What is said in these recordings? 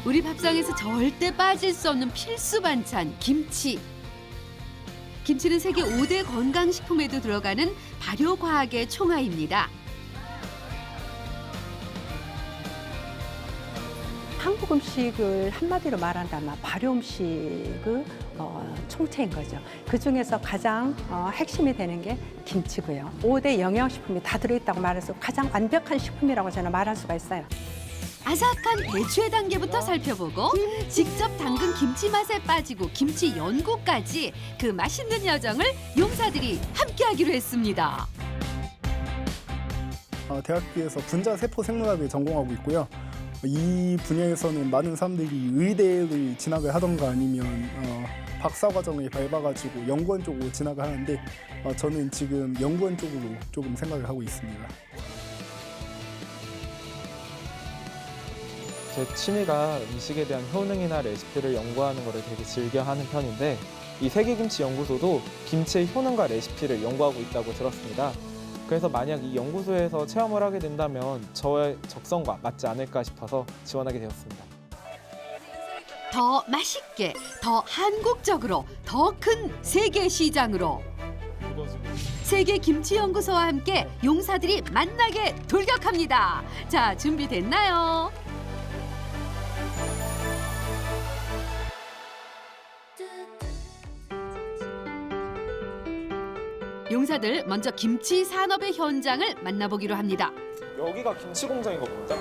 우리 밥상에서 절대 빠질 수 없는 필수 반찬 김치. 김치는 세계 5대 건강식품에도 들어가는 발효과학의 총화입니다. 한국 음식을 한마디로 말한다면 발효 음식의 총체인 거죠. 그중에서 가장 핵심이 되는 게 김치고요. 5대 영양식품이 다 들어있다고 말해서 가장 완벽한 식품이라고 저는 말할 수가 있어요. 아삭한 배추의 단계부터 살펴보고 직접 담근 김치 맛에 빠지고 김치 연구까지 그 맛있는 여정을 용사들이 함께하기로 했습니다. 대학교에서 분자세포 생물학을 전공하고 있고요. 이 분야에서는 많은 사람들이 의대를 진학을 하던가 아니면 박사 과정을 밟아가지고 연구원 쪽으로 진학을 하는데 저는 지금 연구원 쪽으로 조금 생각을 하고 있습니다. 제 취미가 음식에 대한 효능이나 레시피를 연구하는 것을 되게 즐겨하는 편인데 이 세계김치연구소도 김치의 효능과 레시피를 연구하고 있다고 들었습니다. 그래서 만약 이 연구소에서 체험을 하게 된다면 저의 적성과 맞지 않을까 싶어서 지원하게 되었습니다. 더 맛있게, 더 한국적으로, 더 큰 세계 시장으로. 세계 김치 연구소와 함께 용사들이 만나게 돌격합니다. 자, 준비됐나요? 용사들 먼저 김치 산업의 현장을 만나보기로 합니다. 여기가 김치 공장인 겁니다.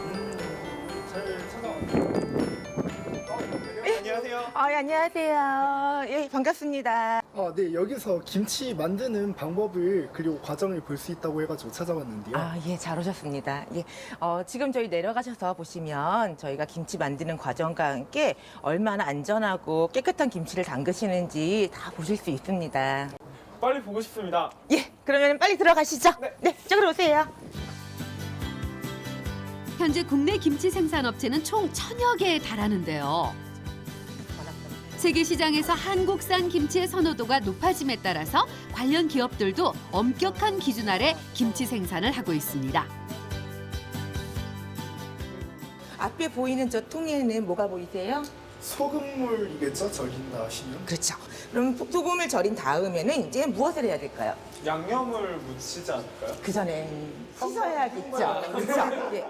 잘 찾아왔네요. 안녕하세요. 안녕하세요. 예, 반갑습니다. 네, 여기서 김치 만드는 방법을 그리고 과정을 볼 수 있다고 해가지고 찾아왔는데요. 예, 잘 오셨습니다. 예, 지금 저희 내려가셔서 보시면 저희가 김치 만드는 과정과 함께 얼마나 안전하고 깨끗한 김치를 담그시는지 다 보실 수 있습니다. 빨리 보고 싶습니다. 예, 그러면 빨리 들어가시죠. 네, 이쪽으로 오세요. 현재 국내 김치 생산업체는 총 1000여 개에 달하는데요. 세계 시장에서 한국산 김치의 선호도가 높아짐에 따라서 관련 기업들도 엄격한 기준 아래 김치 생산을 하고 있습니다. 앞에 보이는 저 통에는 뭐가 보이세요? 소금물이겠죠? 절인다 하시면. 그렇죠. 그럼 소금을 절인 다음에는 이제 무엇을 해야 될까요? 양념을 묻히지 않을까요? 그 전엔 씻어야겠죠. 그렇죠. 예.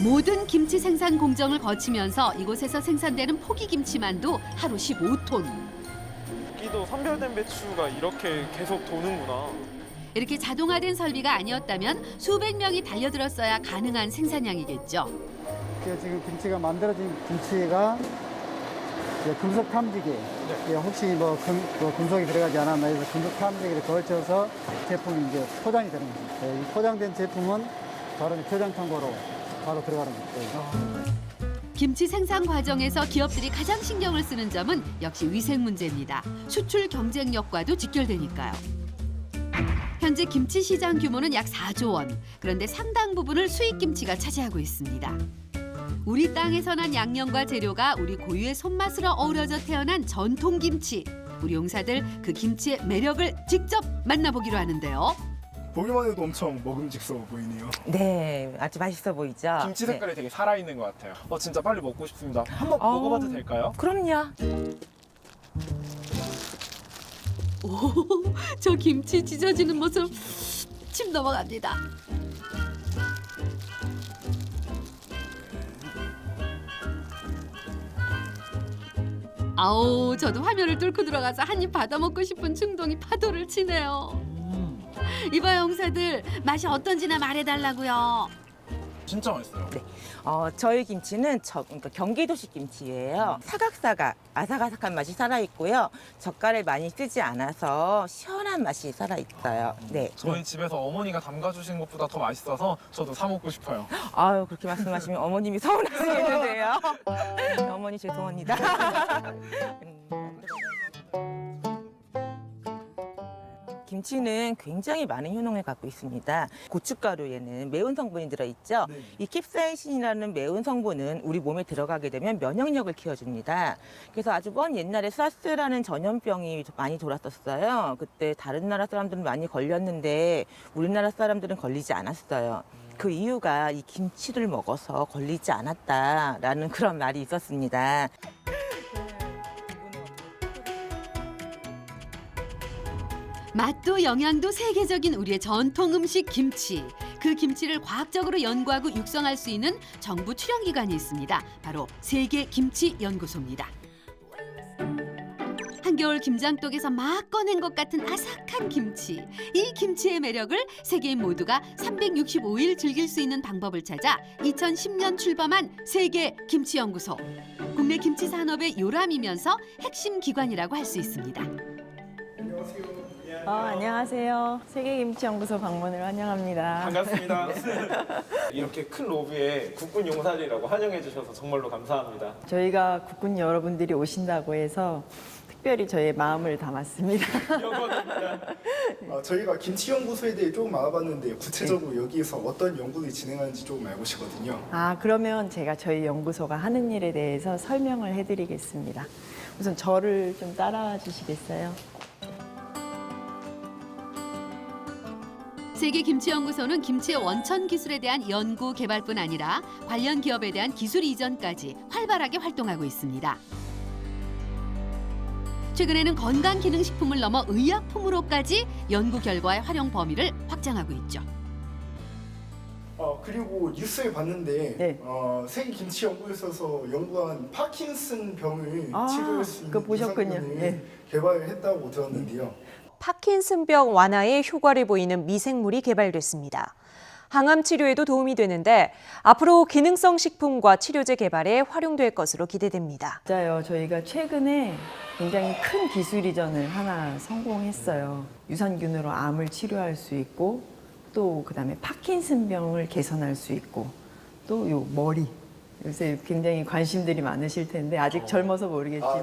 모든 김치 생산 공정을 거치면서 이곳에서 생산되는 포기김치만도 하루 15톤. 여기도 선별된 배추가 이렇게 계속 도는구나. 이렇게 자동화된 설비가 아니었다면 수백 명이 달려들었어야 가능한 생산량이겠죠. 지금 김치가 만들어진 김치가 이제 금속 탐지기, 혹시 금속이 들어가지 않았나 해서 금속 탐지기를 걸쳐서 제품이 이제 포장이 되는 거죠. 이 포장된 제품은 바로 포장 창고로 바로 들어가는 거죠. 김치 생산 과정에서 기업들이 가장 신경을 쓰는 점은 역시 위생 문제입니다. 수출 경쟁력과도 직결되니까요. 현재 김치 시장 규모는 약 4조 원. 그런데 상당 부분을 수입 김치가 차지하고 있습니다. 우리 땅에서 난 양념과 재료가 우리 고유의 손맛으로 어우러져 태어난 전통 김치. 우리 용사들 그 김치의 매력을 직접 만나보기로 하는데요. 보기만 해도 엄청 먹음직스러워 보이네요. 네, 아주 맛있어 보이죠? 김치 색깔이 되게 살아있는 것 같아요. 진짜 빨리 먹고 싶습니다. 한번 먹어봐도 될까요? 그럼요. 오, 저 김치 찢어지는 모습 침 넘어갑니다. 아우, 저도 화면을 뚫고 들어가서 한 입 받아 먹고 싶은 충동이 파도를 치네요. 이봐 용사들, 맛이 어떤지나 말해달라고요. 진짜 맛있어요. 네. 저희 김치는 그러니까 경기도식 김치예요. 사각사각, 아삭아삭한 맛이 살아있고요. 젓갈을 많이 쓰지 않아서 시원한 맛이 살아있어요. 네. 저희 집에서 어머니가 담가주신 것보다 더 맛있어서 저도 사 먹고 싶어요. 아유, 그렇게 말씀하시면 어머님이 서운하시겠는데요. 어머니 죄송합니다. 김치는 굉장히 많은 효능을 갖고 있습니다. 고춧가루에는 매운 성분이 들어있죠. 네. 이 캡사이신이라는 매운 성분은 우리 몸에 들어가게 되면 면역력을 키워줍니다. 그래서 아주 먼 옛날에 사스라는 전염병이 많이 돌았었어요. 그때 다른 나라 사람들은 많이 걸렸는데 우리나라 사람들은 걸리지 않았어요. 그 이유가 이 김치를 먹어서 걸리지 않았다라는 그런 말이 있었습니다. 맛도 영양도 세계적인 우리의 전통 음식 김치. 그 김치를 과학적으로 연구하고 육성할 수 있는 정부 출연기관이 있습니다. 바로 세계김치연구소입니다. 한겨울 김장독에서 막 꺼낸 것 같은 아삭한 김치. 이 김치의 매력을 세계인 모두가 365일 즐길 수 있는 방법을 찾아 2010년 출범한 세계김치연구소. 국내 김치 산업의 요람이면서 핵심 기관이라고 할 수 있습니다. 안녕하세요. 세계김치연구소 방문을 환영합니다. 반갑습니다. 이렇게 큰 로비에 국군 용사들이라고 환영해 주셔서 정말로 감사합니다. 저희가 국군 여러분들이 오신다고 해서 특별히 저의 마음을 담았습니다. 저희가 김치연구소에 대해 조금 알아봤는데 구체적으로 여기에서 어떤 연구를 진행하는지 조금 알고 싶거든요. 그러면 제가 저희 연구소가 하는 일에 대해서 설명을 해드리겠습니다. 우선 저를 좀 따라와 주시겠어요? 세계김치연구소는 김치의 원천 기술에 대한 연구 개발뿐 아니라 관련 기업에 대한 기술 이전까지 활발하게 활동하고 있습니다. 최근에는 건강기능식품을 넘어 의약품으로까지 연구 결과의 활용 범위를 확장하고 있죠. 그리고 뉴스에 봤는데 네. 세계김치연구소에서 연구한 파킨슨 병을 치료할 수 있는 그거 보셨군요. 유산균을 네. 개발했다고 들었는데요. 파킨슨병 완화에 효과를 보이는 미생물이 개발됐습니다. 항암 치료에도 도움이 되는데 앞으로 기능성 식품과 치료제 개발에 활용될 것으로 기대됩니다. 맞아요. 저희가 최근에 굉장히 큰 기술 이전을 하나 성공했어요. 유산균으로 암을 치료할 수 있고 또 그다음에 파킨슨병을 개선할 수 있고 또 요 머리. 요새 굉장히 관심들이 많으실 텐데 아직 젊어서 모르겠지만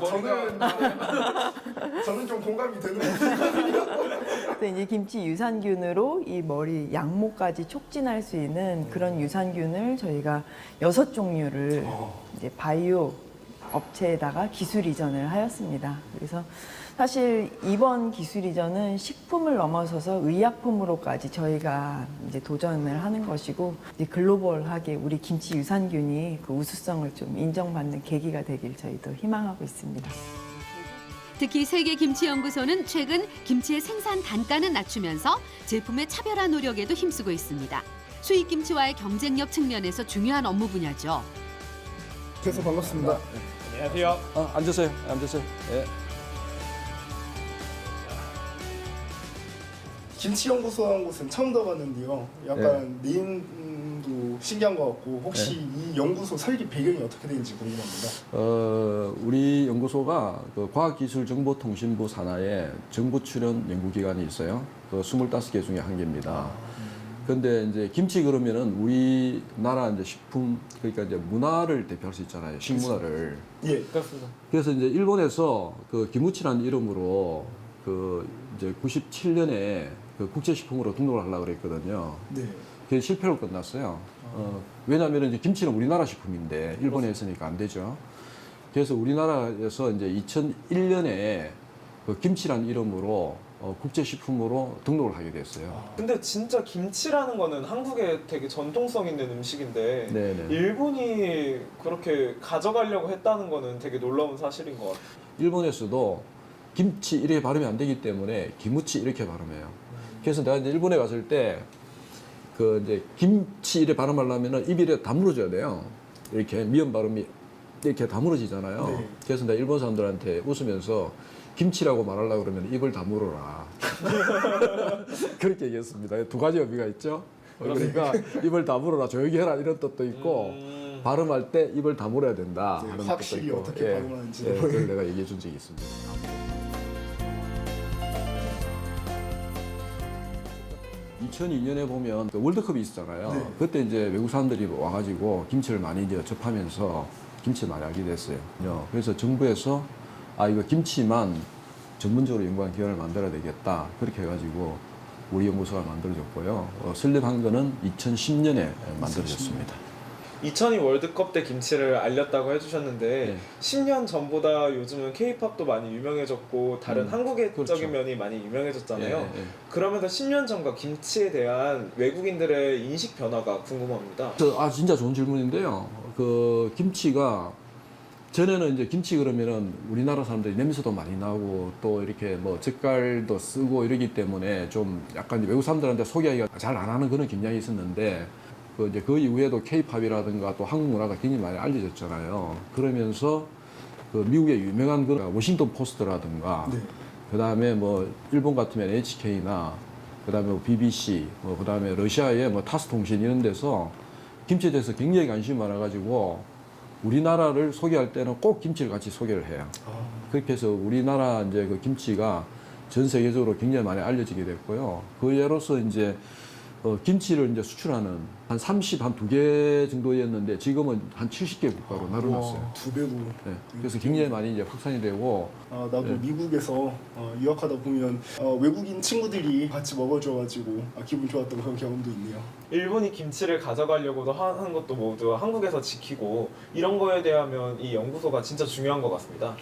저는 좀 공감이 되는 것 같아요. 또 이제 김치 유산균으로 이 머리 양모까지 촉진할 수 있는 그런 유산균을 저희가 6종류를 이제 바이오 업체에다가 기술 이전을 하였습니다. 그래서 사실 이번 기술 이전은 식품을 넘어서서 의약품으로까지 저희가 이제 도전을 하는 것이고 이제 글로벌하게 우리 김치 유산균이 그 우수성을 좀 인정받는 계기가 되길 저희도 희망하고 있습니다. 특히 세계김치연구소는 최근 김치의 생산 단가는 낮추면서 제품의 차별화 노력에도 힘쓰고 있습니다. 수입 김치와의 경쟁력 측면에서 중요한 업무 분야죠. 그래서 반갑습니다. 안녕하세요. 앉으세요. 앉으세요. 예. 김치연구소라는 곳은 처음 들어봤는데요. 약간 네임도 신기한 것 같고 혹시 이 연구소 설립 배경이 어떻게 되는지 궁금합니다. 우리 연구소가 그 과학기술정보통신부 산하에 정부 출연 연구기관이 있어요. 그 25개 중에 한 개입니다. 그런데 이제 김치 그러면은 우리나라 이제 식품 그러니까 이제 문화를 대표할 수 있잖아요. 식문화를. 예. 그렇습니다. 그래서 이제 일본에서 그 기무치라는 이름으로 그 이제 97년에 그 국제식품으로 등록을 하려고 그랬거든요. 네. 그게 실패로 끝났어요. 왜냐하면 이제 김치는 우리나라 식품인데 일본에 있으니까 안 되죠. 그래서 우리나라에서 이제 2001년에 그 김치라는 이름으로 국제식품으로 등록을 하게 됐어요. 근데 진짜 김치라는 거는 한국의 되게 전통성 있는 음식인데 네네. 일본이 그렇게 가져가려고 했다는 거는 되게 놀라운 사실인 것 같아요. 일본에서도 김치 이렇게 발음이 안 되기 때문에 기무치 이렇게 발음해요. 그래서 내가 이제 일본에 갔을 때 그 이제 김치 이렇게 발음하려면은 입이 이렇게 다물어져야 돼요. 이렇게 미음 발음이 이렇게 다물어지잖아요. 네. 그래서 내가 일본 사람들한테 웃으면서 김치라고 말하려고 그러면 입을 다물어라. 그렇게 얘기했습니다. 두 가지 의미가 있죠. 그러니까 입을 다물어라, 조용히 해라 이런 뜻도 있고 발음할 때 입을 다물어야 된다 네, 하는 확실히 뜻도 있고. 어떻게 발음하는지도 그걸 내가 얘기해 준 적이 있습니다. 2002년에 보면 그 월드컵이 있었잖아요. 네. 그때 이제 외국 사람들이 와가지고 김치를 많이 이제 접하면서 김치를 많이 알게 됐어요. 그래서 정부에서 이거 김치만 전문적으로 연구한 기관을 만들어야 되겠다. 그렇게 해가지고 우리 연구소가 만들어졌고요. 설립한 거는 2010년에 만들어졌습니다. 2002 월드컵 때 김치를 알렸다고 해주셨는데 네. 10년 전보다 요즘은 K-팝도 많이 유명해졌고 다른 한국적인 그렇죠. 면이 많이 유명해졌잖아요. 예, 예. 그러면서 10년 전과 김치에 대한 외국인들의 인식 변화가 궁금합니다. 진짜 좋은 질문인데요. 그 김치가 전에는 이제 김치 그러면은 우리나라 사람들이 냄새도 많이 나고 또 이렇게 뭐 젓갈도 쓰고 이러기 때문에 좀 약간 외국 사람들한테 소개하기가 잘 안 하는 그런 경향이 있었는데 그 이후에도 K-팝이라든가 또 한국 문화가 굉장히 많이 알려졌잖아요. 그러면서 그 미국의 유명한 그 워싱턴 포스트라든가 네. 그다음에 뭐 일본 같으면 HK나 그다음에 뭐 BBC 뭐 그다음에 러시아의 뭐 타스 통신 이런 데서 김치에 대해서 굉장히 관심이 많아가지고 우리나라를 소개할 때는 꼭 김치를 같이 소개를 해요. 그렇게 해서 우리나라 이제 그 김치가 전 세계적으로 굉장히 많이 알려지게 됐고요. 그 예로서 이제 김치를 이제 수출하는 한 2개 정도였는데 지금은 한 70개 국가로 늘어났어요. 2배로. 네. 그래서 굉장히 많이 이제 확산이 되고. 나도 네. 미국에서 유학하다 보면 외국인 친구들이 같이 먹어줘가지고 기분 좋았던 그런 경험도 있네요. 일본이 김치를 가져가려고도 하는 것도 모두 한국에서 지키고 이런 거에 대하면 이 연구소가 진짜 중요한 것 같습니다.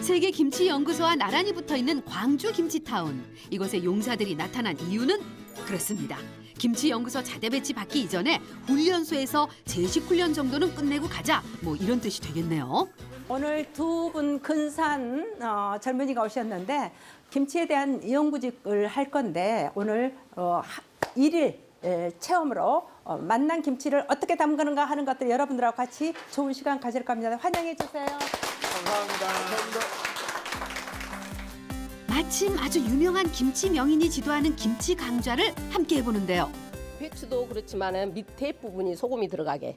세계 김치 연구소와 나란히 붙어 있는 광주 김치타운. 이곳에 용사들이 나타난 이유는 그렇습니다. 김치 연구소 자대 배치 받기 이전에 훈련소에서 제식 훈련 정도는 끝내고 가자. 뭐 이런 뜻이 되겠네요. 오늘 두 분 근사한 젊은이가 오셨는데 김치에 대한 연구직을 할 건데 오늘 1일 체험으로 만난 김치를 어떻게 담그는가 하는 것들 여러분들하고 같이 좋은 시간 가질 겁니다. 환영해 주세요. 마침 아주 유명한 김치 명인이 지도하는 김치 강좌를 함께 해보는데요. 배추도 그렇지만은 밑에 부분이 소금이 들어가게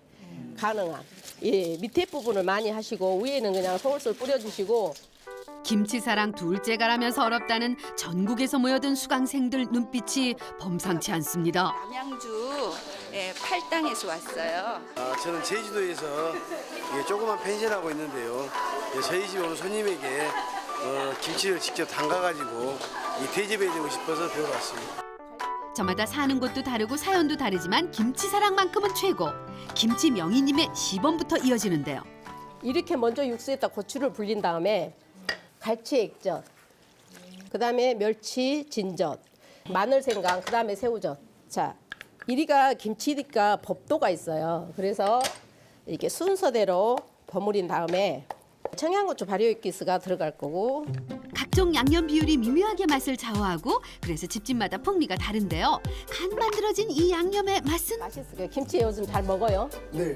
가능한 밑에 부분을 많이 하시고 위에는 그냥 솔솔 뿌려주시고. 김치 사랑 둘째가라며 서럽다는 전국에서 모여든 수강생들 눈빛이 범상치 않습니다. 남양주 팔당에서 왔어요. 저는 제주도에서 조그만 펜션하고 있는데요. 저희 집 오는 손님에게 김치를 직접 담가가지고 대접해주고 싶어서 배우러 왔습니다. 저마다 사는 곳도 다르고 사연도 다르지만 김치 사랑만큼은 최고. 김치 명인님의 시범부터 이어지는데요. 이렇게 먼저 육수에다 고추를 불린 다음에 갈치 액젓, 그다음에 멸치 진젓, 마늘 생강, 그다음에 새우젓. 자, 이리가 김치니까 법도가 있어요. 그래서 이렇게 순서대로 버무린 다음에 청양고추 발효액기스가 들어갈 거고. 각종 양념 비율이 미묘하게 맛을 좌우하고 그래서 집집마다 풍미가 다른데요. 간 만들어진 이 양념의 맛은? 맛있어요. 김치 요즘 잘 먹어요. 네.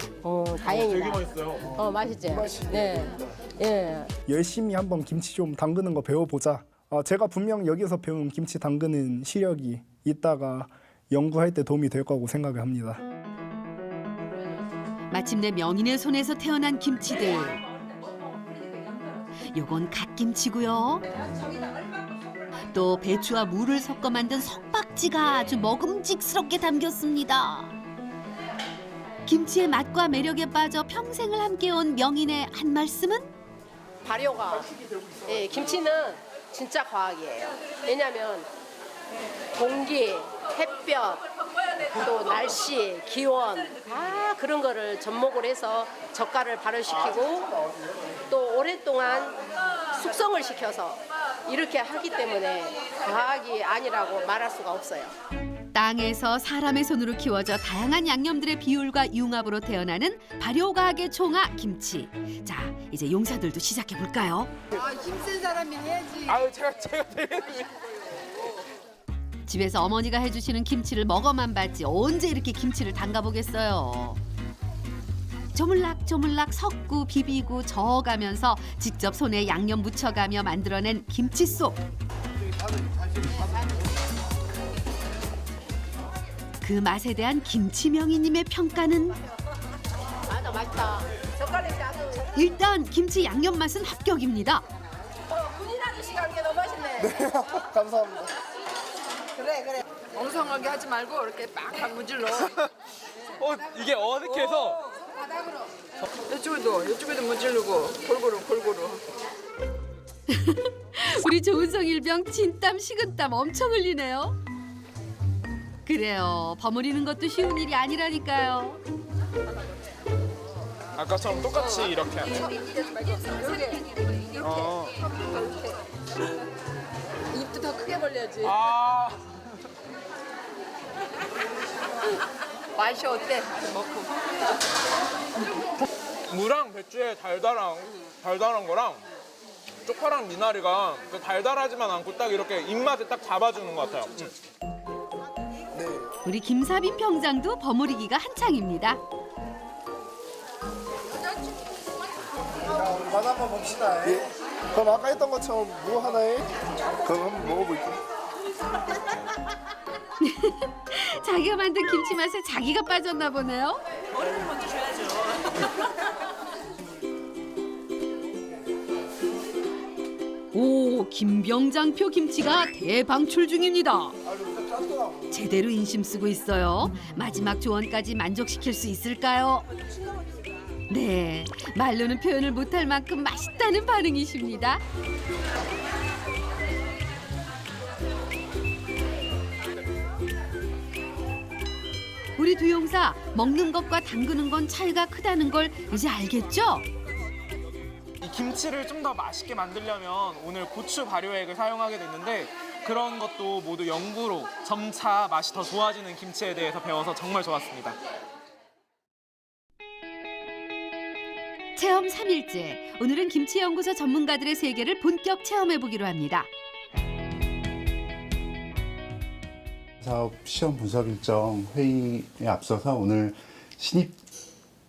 다행이다. 되게 맛있어요. 맛있죠. 맛있네요. 네. 예. 열심히 한번 김치 좀 담그는 거 배워보자. 제가 분명 여기서 배운 김치 담그는 시력이 이따가 연구할 때 도움이 될 거라고 생각을 합니다. 마침내 명인의 손에서 태어난 김치들. 요건 갓김치고요. 또 배추와 물을 섞어 만든 석박지가 아주 먹음직스럽게 담겼습니다. 김치의 맛과 매력에 빠져 평생을 함께온 명인의 한 말씀은? 발효가. 김치는 진짜 과학이에요. 왜냐하면 공기, 햇볕, 또 날씨, 기온 다 그런 거를 접목을 해서 젓갈을 발효시키고 또 오랫동안 숙성을 시켜서 이렇게 하기 때문에 과학이 아니라고 말할 수가 없어요. 땅에서 사람의 손으로 키워져 다양한 양념들의 비율과 융합으로 태어나는 발효과학의 총아 김치. 자, 이제 용사들도 시작해 볼까요? 힘센 사람이 해야지. 아유 제가 되겠습니다. 집에서 어머니가 해주시는 김치를 먹어만 봤지 언제 이렇게 김치를 담가보겠어요. 조물락조물락 섞고 비비고 저어가면서 직접 손에 양념 묻혀가며 만들어낸 김치속. 그 맛에 대한 김치명이님의 평가는? 맞아, 맛있다. 젓갈에 아주 일단 김치 양념 맛은 합격입니다. 군인 아저씨가 한 게 너무 맛있네. 감사합니다. 그래. 엉성하게 하지 말고 이렇게 빡 무질러. 이게 어색해서. 이쪽에도 무질르고 골고루. 우리 조은성 일병 진땀 식은땀 엄청 흘리네요. 그래요. 버무리는 것도 쉬운 일이 아니라니까요. 아까처럼 똑같이 이렇게 하네. 입도 더 크게 벌려야지. 아, 맛이 어때? 먹고. 무랑 배추의 달달한 거랑 쪽파랑 미나리가 그 달달하지만 않고 딱 이렇게 입맛에 딱 잡아주는 것 같아요. 우리 김사빈 평장도 버무리기가 한창입니다. 맛 한번 봅시다. 예. 그럼 아까 했던 것처럼 무 하나에 그럼 한번 먹어볼게요. 자기가 만든 김치 맛에 자기가 빠졌나 보네요. 머리를 먼저 줘야죠. 오, 김병장표 김치가 대방출 중입니다. 제대로 인심 쓰고 있어요. 마지막 조언까지 만족시킬 수 있을까요? 네, 말로는 표현을 못할 만큼 맛있다는 반응이십니다. 우리 두 용사 먹는 것과 담그는 건 차이가 크다는 걸 이제 알겠죠? 이 김치를 좀 더 맛있게 만들려면 오늘 고추 발효액을 사용하게 됐는데 그런 것도 모두 연구로 점차 맛이 더 좋아지는 김치에 대해서 배워서 정말 좋았습니다. 체험 3일째. 오늘은 김치연구소 전문가들의 세계를 본격 체험해보기로 합니다. 사업 시험 분석 일정 회의에 앞서서 오늘 신입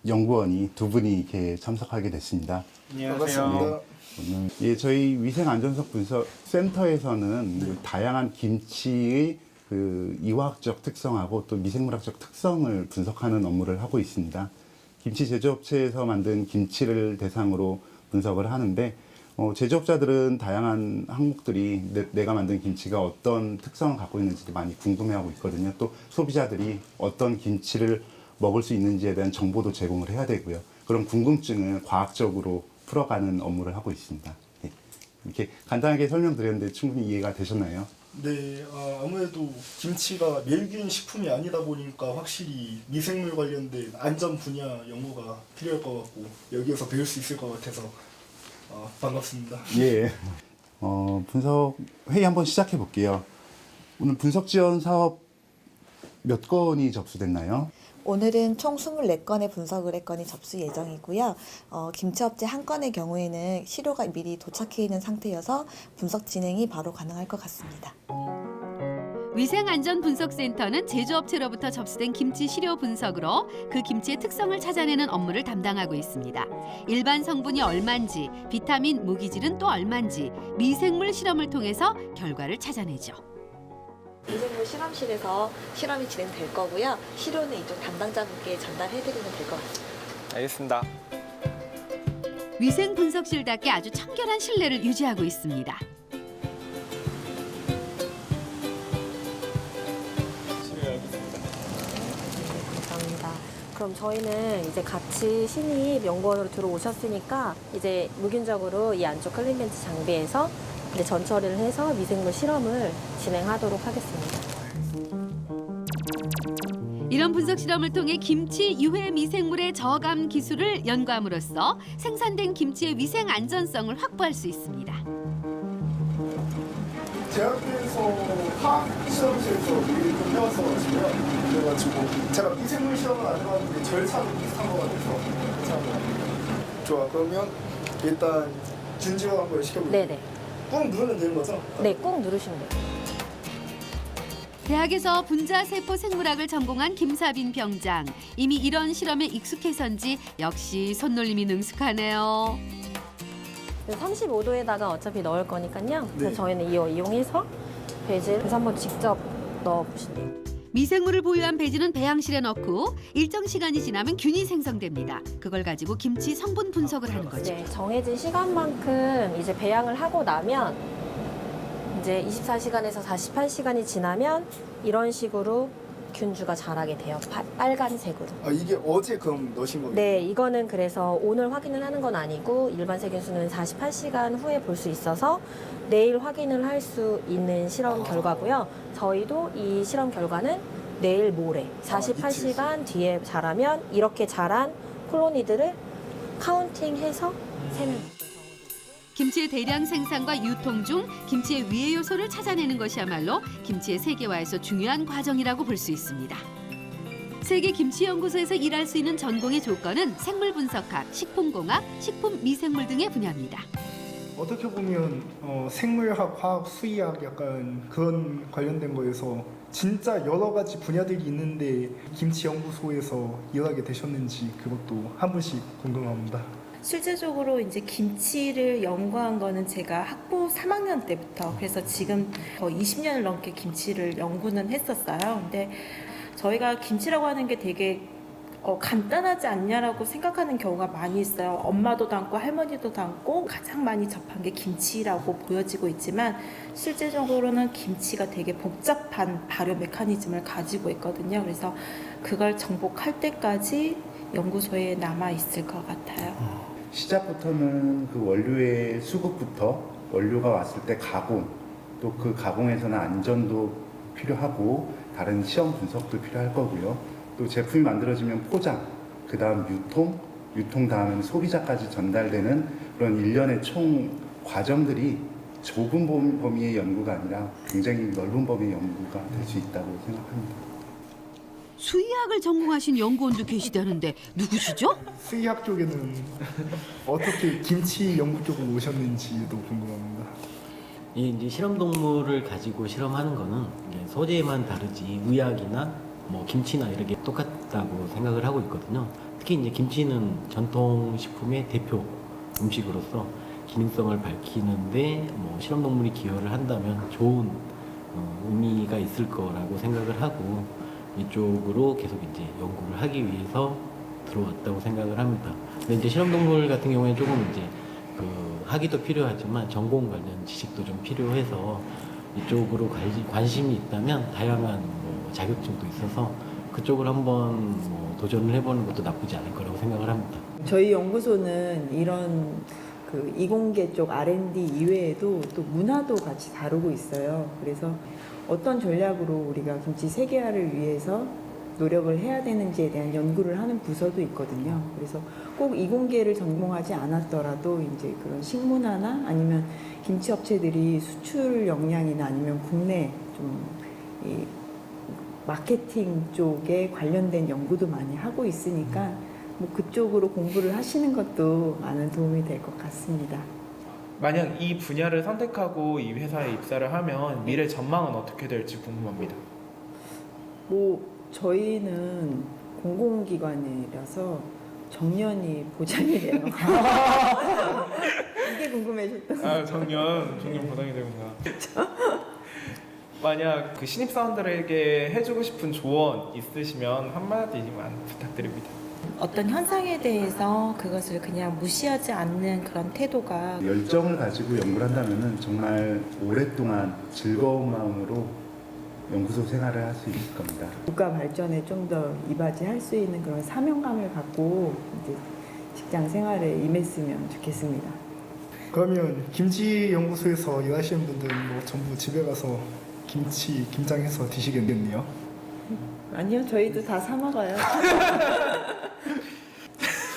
연구원이 두 분이 이렇게 참석하게 됐습니다. 반갑습니다. 오늘 저희 위생안전성 분석 센터에서는 다양한 김치의 그 이화학적 특성하고 또 미생물학적 특성을 분석하는 업무를 하고 있습니다. 김치 제조업체에서 만든 김치를 대상으로 분석을 하는데 제조업자들은 다양한 항목들이 내가 만든 김치가 어떤 특성을 갖고 있는지 많이 궁금해하고 있거든요. 또 소비자들이 어떤 김치를 먹을 수 있는지에 대한 정보도 제공을 해야 되고요. 그런 궁금증을 과학적으로 풀어가는 업무를 하고 있습니다. 네. 이렇게 간단하게 설명드렸는데 충분히 이해가 되셨나요? 네, 아무래도 김치가 멸균 식품이 아니다 보니까 확실히 미생물 관련된 안전 분야 연구가 필요할 것 같고 여기에서 배울 수 있을 것 같아서 반갑습니다. 예. 분석 회의 한번 시작해 볼게요. 오늘 분석 지원 사업 몇 건이 접수됐나요? 오늘은 총 24건의 분석 의뢰건이 접수 예정이고요. 김치업체 한 건의 경우에는 시료가 미리 도착해 있는 상태여서 분석 진행이 바로 가능할 것 같습니다. 위생안전분석센터는 제조업체로부터 접수된 김치 시료 분석으로 그 김치의 특성을 찾아내는 업무를 담당하고 있습니다. 일반 성분이 얼만지, 비타민, 무기질은 또 얼만지 미생물 실험을 통해서 결과를 찾아내죠. 미생물 실험실에서 실험이 진행될 거고요. 시료는 이쪽 담당자분께 전달해드리면 될 것 같습니다. 알겠습니다. 위생분석실답게 아주 청결한 실내를 유지하고 있습니다. 감사합니다. 그럼 저희는 이제 같이 신입 연구원으로 들어오셨으니까 이제 무균적으로 이 안쪽 클린벤치 장비에서 이제 전처리를 해서 미생물 실험을 진행하도록 하겠습니다. 이런 분석 실험을 통해 김치 유해 미생물의 저감 기술을 연구함으로써 생산된 김치의 위생 안전성을 확보할 수 있습니다. 제 학교에서 화학 실험실에서 미리 좀 배웠어가지고요. 그래가지고 제가 미생물 실험은 안 해봤는데 절차도 비슷한 것 같아서 괜찮아요. 좋아, 그러면 일단 준지원 한번 시켜볼게요. 네네. 꾹 누르면 되는 거죠? 네, 꾹 누르시면 돼요. 대학에서 분자세포 생물학을 전공한 김사빈 병장. 이미 이런 실험에 익숙해서인지 역시 손놀림이 능숙하네요. 35도에다가 어차피 넣을 거니까요. 네. 저희는 이거 이용해서 배지를 그래서 한번 직접 넣어보실래요? 미생물을 보유한 배지는 배양실에 넣고 일정 시간이 지나면 균이 생성됩니다. 그걸 가지고 김치 성분 분석을 하는 거죠. 네, 정해진 시간만큼 이제 배양을 하고 나면 이제 24시간에서 48시간이 지나면 이런 식으로 균주가 자라게 돼요. 빨간색으로. 이게 어제 그럼 넣으신 거예요? 네, 이거는 그래서 오늘 확인을 하는 건 아니고 일반 세균수는 48시간 후에 볼 수 있어서 내일 확인을 할 수 있는 실험 결과고요. 저희도 이 실험 결과는 내일 모레 48시간 뒤에 자라면 이렇게 자란 콜로니들을 카운팅해서 세면 김치의 대량 생산과 유통 중 김치의 위해 요소를 찾아내는 것이야말로 김치의 세계화에서 중요한 과정이라고 볼 수 있습니다. 세계김치연구소에서 일할 수 있는 전공의 조건은 생물분석학, 식품공학, 식품미생물 등의 분야입니다. 어떻게 보면 생물학, 화학, 수의학 약간 그런 관련된 거에서 진짜 여러 가지 분야들이 있는데 김치연구소에서 일하게 되셨는지 그것도 한 분씩 궁금합니다. 실제적으로 이제 김치를 연구한 거는 제가 학부 3학년 때부터, 그래서 지금 20년을 넘게 김치를 연구는 했었어요. 근데 저희가 김치라고 하는 게 되게 간단하지 않냐라고 생각하는 경우가 많이 있어요. 엄마도 담고 할머니도 담고 가장 많이 접한 게 김치라고 보여지고 있지만 실제적으로는 김치가 되게 복잡한 발효 메커니즘을 가지고 있거든요. 그래서 그걸 정복할 때까지 연구소에 남아 있을 것 같아요. 시작부터는 그 원료의 수급부터 원료가 왔을 때 가공, 또 그 가공에서는 안전도 필요하고 다른 시험 분석도 필요할 거고요. 또 제품이 만들어지면 포장, 그 다음 유통 다음에는 소비자까지 전달되는 그런 일련의 총 과정들이 좁은 범위의 연구가 아니라 굉장히 넓은 범위의 연구가 될 수 있다고 생각합니다. 수의학을 전공하신 연구원도 계시다는데 누구시죠? 수의학 쪽에는 어떻게 김치 연구 쪽으로 오셨는지도 궁금합니다. 이제 실험 동물을 가지고 실험하는 거는 이제 소재만 다르지 의학이나 뭐 김치나 이런 게 똑같다고 생각을 하고 있거든요. 특히 이제 김치는 전통 식품의 대표 음식으로서 기능성을 밝히는데 뭐 실험 동물이 기여를 한다면 좋은 의미가 있을 거라고 생각을 하고 이쪽으로 계속 이제 연구를 하기 위해서 들어왔다고 생각을 합니다. 근데 이제 실험 동물 같은 경우에 조금 이제 학위도 필요하지만 전공 관련 지식도 좀 필요해서 이쪽으로 관심이 있다면 다양한 뭐 자격증도 있어서 그쪽을 한번 뭐 도전을 해보는 것도 나쁘지 않을 거라고 생각을 합니다. 저희 연구소는 이런 그 이공계 쪽 R&D 이외에도 또 문화도 같이 다루고 있어요. 그래서 어떤 전략으로 우리가 김치 세계화를 위해서 노력을 해야 되는지에 대한 연구를 하는 부서도 있거든요. 그래서 꼭 이공계를 전공하지 않았더라도 이제 그런 식문화나 아니면 김치 업체들이 수출 역량이나 아니면 국내 좀 이 마케팅 쪽에 관련된 연구도 많이 하고 있으니까 뭐 그쪽으로 공부를 하시는 것도 많은 도움이 될 것 같습니다. 만약 이 분야를 선택하고 이 회사에 입사를 하면 미래 전망은 어떻게 될지 궁금합니다. 뭐 저희는 공공기관이라서 정년이 보장이 돼요. 이게 궁금해졌던 아, 정년 보장이 되구나. 만약 그 신입사원들에게 해주고 싶은 조언 있으시면 한마디만 부탁드립니다. 어떤 현상에 대해서 그것을 그냥 무시하지 않는 그런 태도가 열정을 가지고 연구를 한다면 정말 오랫동안 즐거운 마음으로 연구소 생활을 할 수 있을 겁니다. 국가 발전에 좀 더 이바지할 수 있는 그런 사명감을 갖고 이제 직장 생활에 임했으면 좋겠습니다. 그러면 김치 연구소에서 일하시는 분들은 뭐 전부 집에 가서 김장해서 드시겠네요? 아니요, 저희도 다 사 먹어요.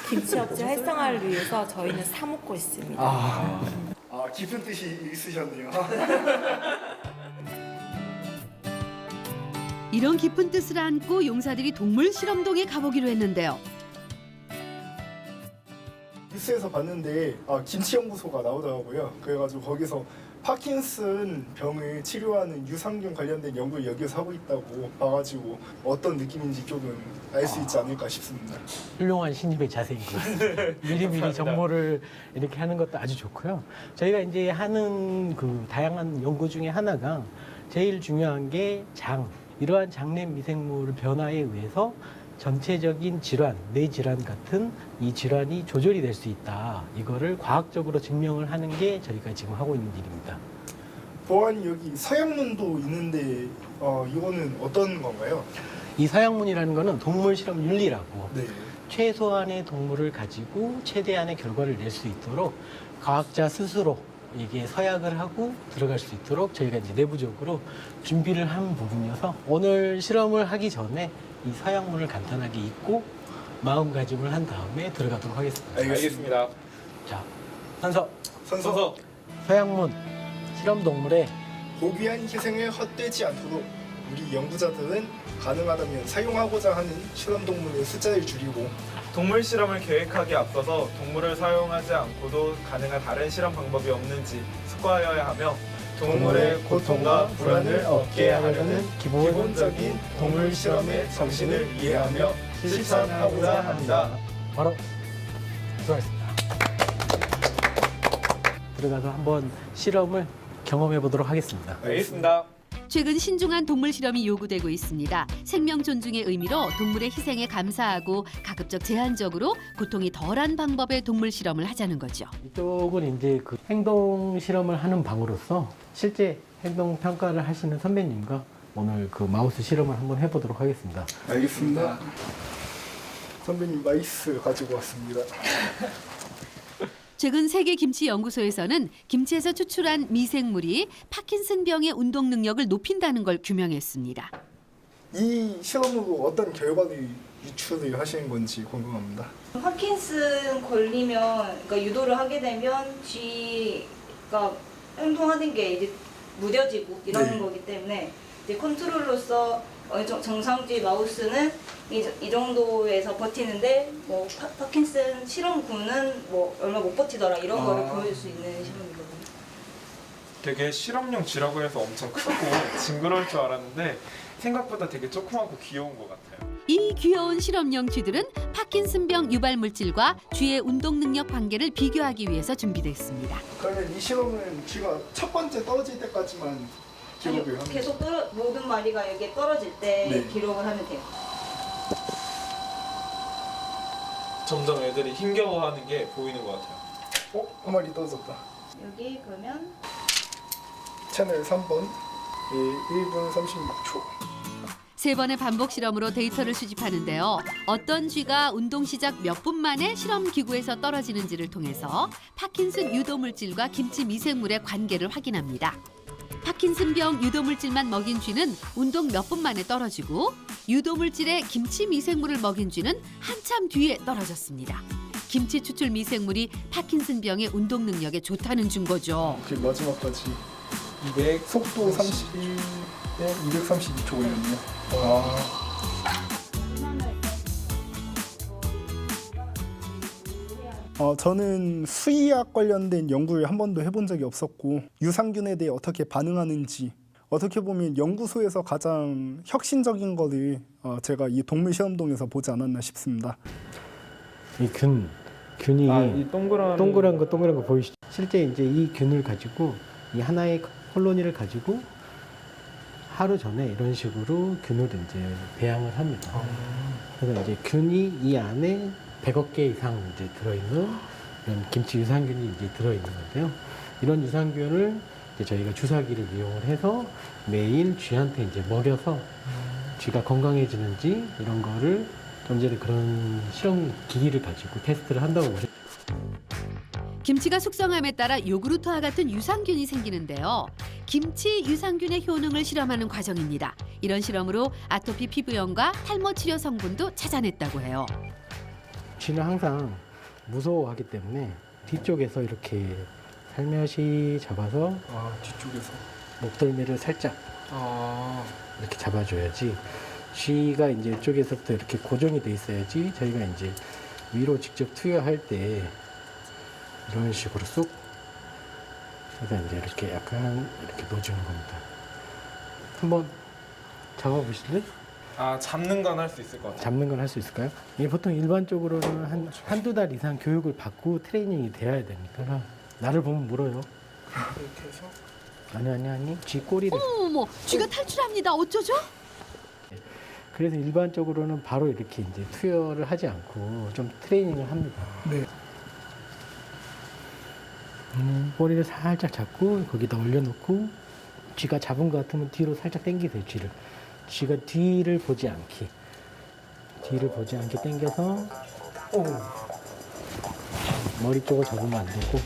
김치업체 활성화를 위해서 저희는 사 먹고 있습니다. 깊은 뜻이 있으셨네요. 이런 깊은 뜻을 안고 용사들이 동물 실험동에 가보기로 했는데요. 뉴스에서 봤는데 김치연구소가 나오더라고요. 그래가지고 거기서 파킨슨 병을 치료하는 유산균 관련된 연구를 여기서 하고 있다고 봐가지고 어떤 느낌인지 조금 알 수 있지 않을까 싶습니다. 훌륭한 신입의 자세인 것 같습니다. 미리미리 정보를 이렇게 하는 것도 아주 좋고요. 저희가 이제 하는 그 다양한 연구 중에 하나가 제일 중요한 게 이러한 장내 미생물 변화에 의해서 전체적인 질환, 뇌질환 같은 이 질환이 조절이 될 수 있다. 이거를 과학적으로 증명을 하는 게 저희가 지금 하고 있는 일입니다. 보안이 여기 서양문도 있는데 이거는 어떤 건가요? 이 서양문이라는 거는 동물 실험 윤리라고 네. 최소한의 동물을 가지고 최대한의 결과를 낼 수 있도록 과학자 스스로 이게 서약을 하고 들어갈 수 있도록 저희가 이제 내부적으로 준비를 한 부분이어서 오늘 실험을 하기 전에 이 서약문을 간단하게 읽고 마음가짐을 한 다음에 들어가도록 하겠습니다. 알겠습니다. 자, 선서. 선서. 서약문. 실험 동물의 고귀한 희생을 헛되지 않도록 우리 연구자들은 가능하다면 사용하고자 하는 실험 동물의 숫자를 줄이고 동물 실험을 계획하기에 앞서서 동물을 사용하지 않고도 가능한 다른 실험 방법이 없는지 숙고하여야 하며 동물의 고통과 불안을 없게 하려는 기본적인 동물 실험의 정신을 이해하며 실천하고자 합니다. 바로 수고하셨습니다. 들어가서 한번 실험을 경험해 보도록 하겠습니다. 알겠습니다. 최근 신중한 동물 실험이 요구되고 있습니다. 생명 존중의 의미로 동물의 희생에 감사하고 가급적 제한적으로 고통이 덜한 방법의 동물 실험을 하자는 거죠. 이쪽은 이제 그 행동 실험을 하는 방으로서 실제 행동 평가를 하시는 선배님과 오늘 그 마우스 실험을 한번 해보도록 하겠습니다. 알겠습니다. 선배님 마이스 가지고 왔습니다. 최근 세계김치연구소에서는 김치에서 추출한 미생물이 파킨슨병의 운동 능력을 높인다는 걸 규명했습니다. 이 실험으로 어떤 결과를 유출을 하시는 건지 궁금합니다. 파킨슨 걸리면, 그러니까 유도를 하게 되면 쥐가 행동하는 게 이제 무뎌지고 이러는 거기 때문에 이제 컨트롤로서 정상쥐 마우스는 이 정도에서 버티는데 뭐 파킨슨 실험군은 뭐 얼마 못 버티더라 이런 거를 보여줄 수 있는 실험이거든요. 되게 실험용 쥐라고 해서 엄청 크고 징그러울 줄 알았는데 생각보다 되게 조그맣고 귀여운 것 같아요. 이 귀여운 실험용 쥐들은 파킨슨병 유발 물질과 쥐의 운동 능력 관계를 비교하기 위해서 준비됐습니다. 그러면 이 실험은 쥐가 첫 번째 떨어질 때까지만 기록을 합니다. 계속 모든 마리가 여기에 떨어질 때 기록을 하면 돼요. 점점 애들이 힘겨워하는 게 보이는 것 같아요. 한 마리 떨어졌다. 여기 그러면 채널 3번 1분 36초. 3번의 반복 실험으로 데이터를 수집하는데요. 어떤 쥐가 운동 시작 몇 분 만에 실험 기구에서 떨어지는지를 통해서 파킨슨 유도 물질과 김치 미생물의 관계를 확인합니다. 파킨슨병 유도 물질만 먹인 쥐는 운동 몇 분 만에 떨어지고 유도 물질에 김치 미생물을 먹인 쥐는 한참 뒤에 떨어졌습니다. 김치 추출 미생물이 파킨슨병의 운동 능력에 좋다는 증거죠. 지금 마지막까지 200 속도 31에 232초 걸렸네요. 저는 수의학 관련된 연구를 한 번도 해본 적이 없었고 유산균에 대해 어떻게 반응하는지 어떻게 보면 연구소에서 가장 혁신적인 거를 제가 이 동물 실험동에서 보지 않았나 싶습니다. 이 균이 이 동그란 거 보이시죠? 실제 이제 이 균을 가지고 이 하나의 콜로니를 가지고 하루 전에 이런 식으로 균을 이제 배양을 합니다. 그래서 이제 균이 이 안에 100억 개 이상 이제 들어있는 이런 김치 유산균이 이제 들어있는 건데요. 이런 유산균을 이제 저희가 주사기를 이용을 해서 매일 쥐한테 이제 먹여서 쥐가 건강해지는지 이런 거를 좀 전에 그런 실험 기기를 가지고 테스트를 한다고 보시면. 김치가 숙성함에 따라 요구르트와 같은 유산균이 생기는데요. 김치 유산균의 효능을 실험하는 과정입니다. 이런 실험으로 아토피 피부염과 탈모 치료 성분도 찾아냈다고 해요. 쥐는 항상 무서워하기 때문에 뒤쪽에서 이렇게 살며시 잡아서 뒤쪽에서 목덜미를 살짝 이렇게 잡아줘야지 쥐가 이제 이쪽에서부터 이렇게 고정이 돼 있어야지 저희가 이제 위로 직접 투여할 때 이런 식으로 쑥 그래서 이제 이렇게 약간 이렇게 넣어주는 겁니다. 한번 잡아보실래요? 잡는 건 할 수 있을 것 같아요. 잡는 건 할 수 있을까요? 이게 보통 일반적으로는 한두 달 이상 교육을 받고 트레이닝이 돼야 되니까 나를 보면 물어요. 이렇게 해서 아니 쥐 꼬리를 어머, 쥐가 탈출합니다. 어쩌죠? 그래서 일반적으로는 바로 이렇게 이제 투여를 하지 않고 좀 트레이닝을 합니다. 네. 꼬리를 살짝 잡고 거기다 올려놓고 쥐가 잡은 것 같으면 뒤로 살짝 당기세요. 쥐가 뒤를 보지 않게 당겨서 머리 쪽을 잡으면 안 되고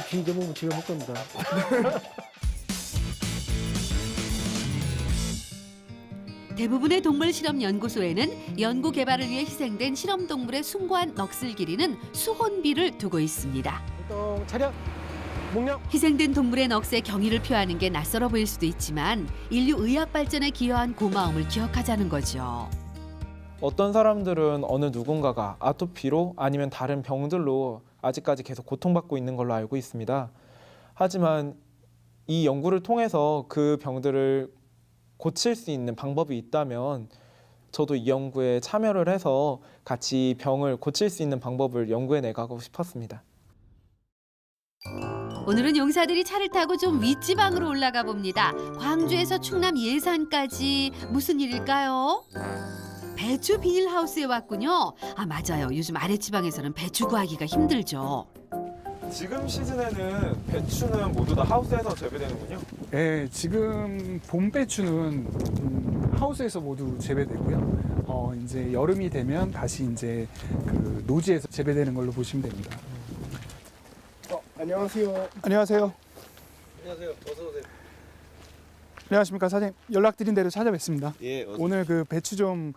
비계 보면 집에 못 갑니다. 대부분의 동물 실험 연구소에는 연구 개발을 위해 희생된 실험 동물의 숭고한 넋을 기리는 수혼비를 두고 있습니다. 차렷, 목령. 희생된 동물의 넋에 경의를 표하는 게 낯설어 보일 수도 있지만 인류 의학 발전에 기여한 고마움을 기억하자는 거죠. 어떤 사람들은 어느 누군가가 아토피로 아니면 다른 병들로 아직까지 계속 고통받고 있는 걸로 알고 있습니다. 하지만 이 연구를 통해서 그 병들을 고칠 수 있는 방법이 있다면 저도 이 연구에 참여를 해서 같이 병을 고칠 수 있는 방법을 연구해 내가고 싶었습니다. 오늘은 용사들이 차를 타고 좀 윗지방으로 올라가 봅니다. 광주에서 충남 예산까지 무슨 일일까요? 배추 비닐하우스에 왔군요. 아, 맞아요. 요즘 아랫지방에서는 배추 구하기가 힘들죠. 지금 시즌에는 배추는 모두 다 하우스에서 재배되는군요. 네, 지금 봄 배추는 하우스에서 모두 재배되고요. 이제 여름이 되면 다시 이제 그 노지에서 재배되는 걸로 보시면 됩니다. 안녕하세요. 안녕하세요. 안녕하세요. 어서 오세요. 안녕하십니까 사장님. 연락드린 대로 찾아뵙습니다. 예. 오늘 그 배추 좀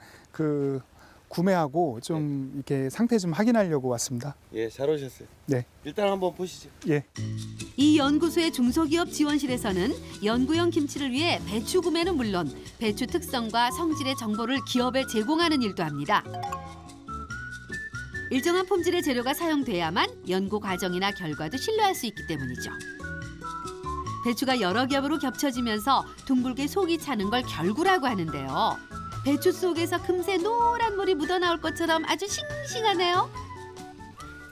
구매하고 좀 이렇게 상태 좀 확인하려고 왔습니다. 예, 잘 오셨어요. 네. 일단 한번 보시죠. 예. 이 연구소의 중소기업 지원실에서는 연구용 김치를 위해 배추 구매는 물론 배추 특성과 성질의 정보를 기업에 제공하는 일도 합니다. 일정한 품질의 재료가 사용돼야만 연구 과정이나 결과도 신뢰할 수 있기 때문이죠. 배추가 여러 겹으로 겹쳐지면서 둥글게 속이 차는 걸 결구라고 하는데요. 배추 속에서 금세 노란 물이 묻어나올 것처럼 아주 싱싱하네요.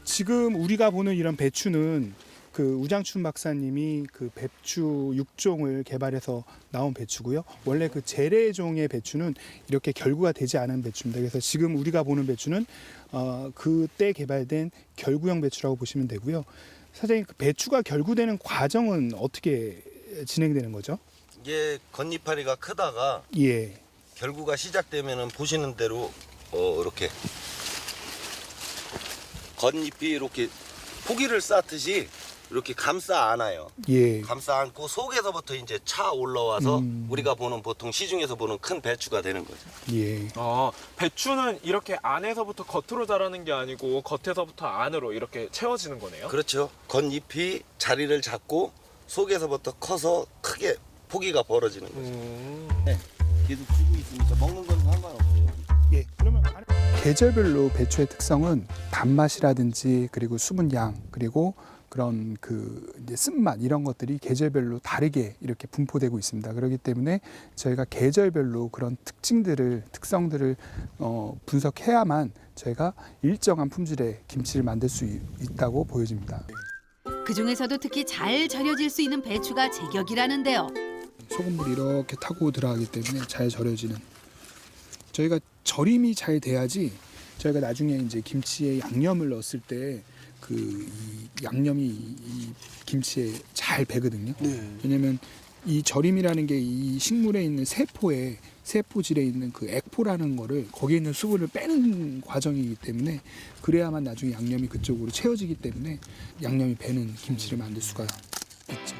지금 우리가 보는 이런 배추는 그 우장춘 박사님이 그 배추 6종을 개발해서 나온 배추고요. 원래 그 재래종의 배추는 이렇게 결구가 되지 않은 배추입니다. 그래서 지금 우리가 보는 배추는 그때 개발된 결구형 배추라고 보시면 되고요. 사장님, 그 배추가 결구되는 과정은 어떻게 진행되는 거죠? 이게 겉잎파리가 크다가 예. 결구가 시작되면은 보시는 대로 이렇게 겉잎이 이렇게 포기를 쌓듯이 이렇게 감싸 안아요. 예. 감싸 안고 속에서부터 이제 차 올라와서 우리가 보는 보통 시중에서 보는 큰 배추가 되는 거죠. 예. 배추는 이렇게 안에서부터 겉으로 자라는 게 아니고 겉에서부터 안으로 이렇게 채워지는 거네요. 그렇죠. 겉잎이 자리를 잡고 속에서부터 커서 크게 포기가 벌어지는 거죠. 네. 계속 주고 있으니까 먹는 건 상관없어요. 예. 그러면 계절별로 배추의 특성은 단맛이라든지 그리고 수분량 그리고 그런 그 이제 쓴맛 이런 것들이 계절별로 다르게 이렇게 분포되고 있습니다. 그렇기 때문에 저희가 계절별로 그런 특성들을 분석해야만 저희가 일정한 품질의 김치를 만들 수 있다고 보여집니다. 그중에서도 특히 잘 절여질 수 있는 배추가 제격이라는데요. 소금물이 이렇게 타고 들어가기 때문에 잘 절여지는. 저희가 절임이 잘 돼야지 저희가 나중에 이제 김치에 양념을 넣었을 때 이 양념이 이 김치에 잘 배거든요. 왜냐면 이 절임이라는 게 이 식물에 있는 세포질에 있는 그 액포라는 거를 거기에 있는 수분을 빼는 과정이기 때문에 그래야만 나중에 양념이 그쪽으로 채워지기 때문에 양념이 배는 김치를 만들 수가 있죠.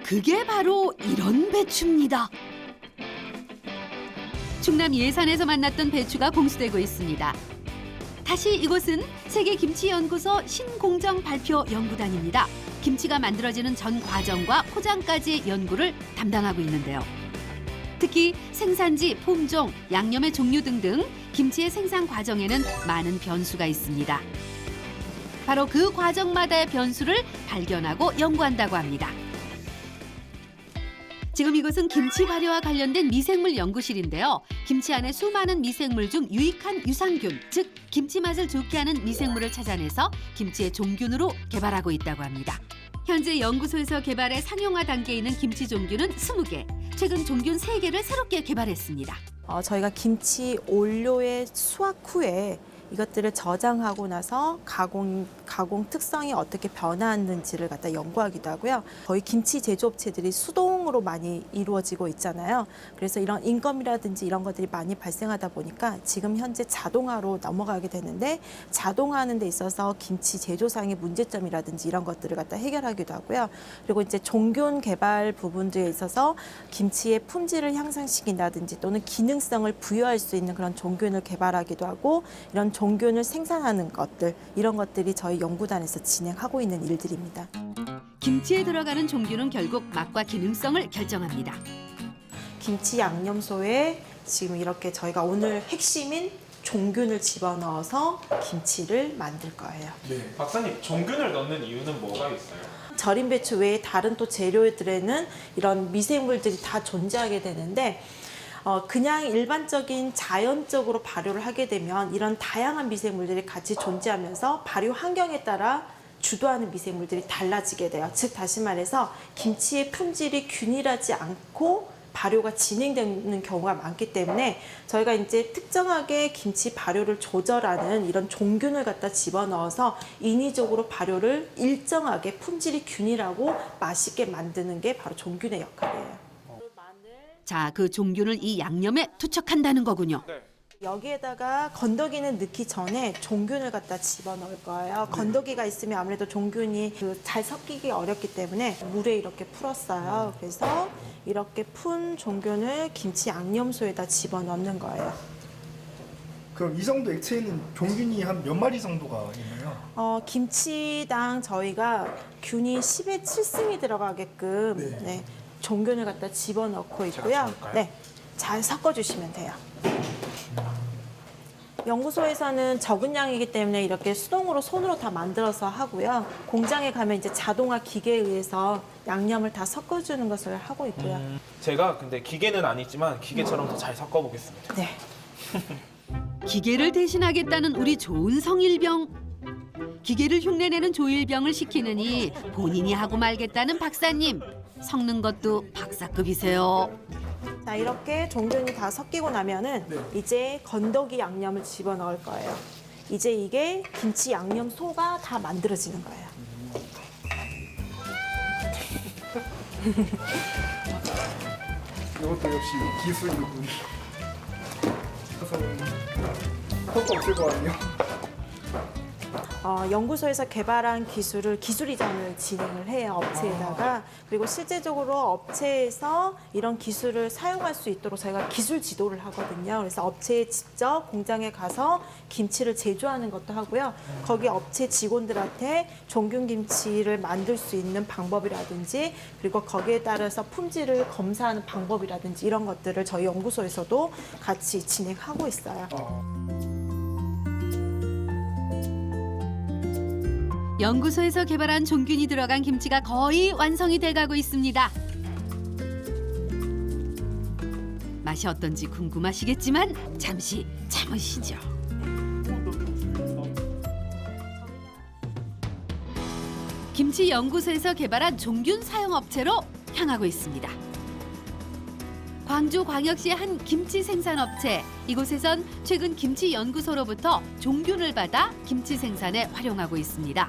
그게 바로 이런 배추입니다. 충남 예산에서 만났던 배추가 공수되고 있습니다. 다시 이곳은 세계김치연구소 신공정 발표 연구단입니다. 김치가 만들어지는 전 과정과 포장까지의 연구를 담당하고 있는데요. 특히 생산지, 품종, 양념의 종류 등등 김치의 생산 과정에는 많은 변수가 있습니다. 바로 그 과정마다의 변수를 발견하고 연구한다고 합니다. 지금 이곳은 김치 발효와 관련된 미생물 연구실인데요. 김치 안에 수많은 미생물 중 유익한 유산균, 즉 김치 맛을 좋게 하는 미생물을 찾아내서 김치의 종균으로 개발하고 있다고 합니다. 현재 연구소에서 개발해 상용화 단계에 있는 김치 종균은 20개, 최근 종균 3개를 새롭게 개발했습니다. 저희가 김치 원료의 수확 후에 이것들을 저장하고 나서 가공 특성이 어떻게 변화하는지를 갖다 연구하기도 하고요. 거의 김치 제조업체들이 수동으로 많이 이루어지고 있잖아요. 그래서 이런 인건비라든지 이런 것들이 많이 발생하다 보니까 지금 현재 자동화로 넘어가게 되는데 자동화하는 데 있어서 김치 제조상의 문제점이라든지 이런 것들을 갖다 해결하기도 하고요. 그리고 이제 종균 개발 부분들에 있어서 김치의 품질을 향상시킨다든지 또는 기능성을 부여할 수 있는 그런 종균을 개발하기도 하고 이런 종균을 생산하는 것들 이런 것들이 저희 연구단에서 진행하고 있는 일들입니다. 김치에 들어가는 종균은 결국 맛과 기능성을 결정합니다. 김치 양념소에 지금 이렇게 저희가 오늘 핵심인 종균을 집어넣어서 김치를 만들 거예요. 네, 박사님 종균을 넣는 이유는 뭐가 있어요? 절임 배추 외에 다른 또 재료들에는 이런 미생물들이 다 존재하게 되는데 그냥 일반적인 자연적으로 발효를 하게 되면 이런 다양한 미생물들이 같이 존재하면서 발효 환경에 따라 주도하는 미생물들이 달라지게 돼요. 즉 다시 말해서 김치의 품질이 균일하지 않고 발효가 진행되는 경우가 많기 때문에 저희가 이제 특정하게 김치 발효를 조절하는 이런 종균을 갖다 집어넣어서 인위적으로 발효를 일정하게 품질이 균일하고 맛있게 만드는 게 바로 종균의 역할이에요. 자, 그 종균을 이 양념에 투척한다는 거군요. 여기에다가 건더기는 넣기 전에 종균을 갖다 집어넣을 거예요. 건더기가 있으면 아무래도 종균이 잘 섞이기 어렵기 때문에 물에 이렇게 풀었어요. 그래서 이렇게 푼 종균을 김치 양념소에다 집어넣는 거예요. 그럼 이 정도 액체에는 종균이 한 몇 마리 정도가 있나요? 김치당 저희가 균이 10에 7승이 들어가게끔 네, 종균을 갖다 집어넣고 있고요. 네, 잘 섞어주시면 돼요. 연구소에서는 적은 양이기 때문에 이렇게 수동으로 손으로 다 만들어서 하고요. 공장에 가면 이제 자동화 기계에 의해서 양념을 다 섞어주는 것을 하고 있고요. 제가 근데 기계는 아니지만 기계처럼 더 잘 섞어보겠습니다. 네. 기계를 대신하겠다는 우리 좋은 성일병. 기계를 흉내내는 조일병을 시키느니 본인이 하고 말겠다는 박사님. 섞는 것도 박사급이세요. 자, 이렇게 종균이 다 섞이고 나면은 이제 건더기 양념을 집어넣을 거예요. 이제 이게 김치 양념 소가 다 만들어지는 거예요. 이것도 역시 기술이군. 턱도 없을 거 아니에요? 연구소에서 개발한 기술 이전을 진행을 해요, 업체에다가. 그리고 실제적으로 업체에서 이런 기술을 사용할 수 있도록 저희가 기술 지도를 하거든요. 그래서 업체에 직접 공장에 가서 김치를 제조하는 것도 하고요. 거기 업체 직원들한테 종균 김치를 만들 수 있는 방법이라든지 그리고 거기에 따라서 품질을 검사하는 방법이라든지 이런 것들을 저희 연구소에서도 같이 진행하고 있어요. 연구소에서 개발한 종균이 들어간 김치가 거의 완성이 돼가고 있습니다. 맛이 어떤지 궁금하시겠지만 잠시 참으시죠. 김치 연구소에서 개발한 종균 사용 업체로 향하고 있습니다. 광주광역시의 한 김치 생산업체. 이곳에선 최근 김치 연구소로부터 종균을 받아 김치 생산에 활용하고 있습니다.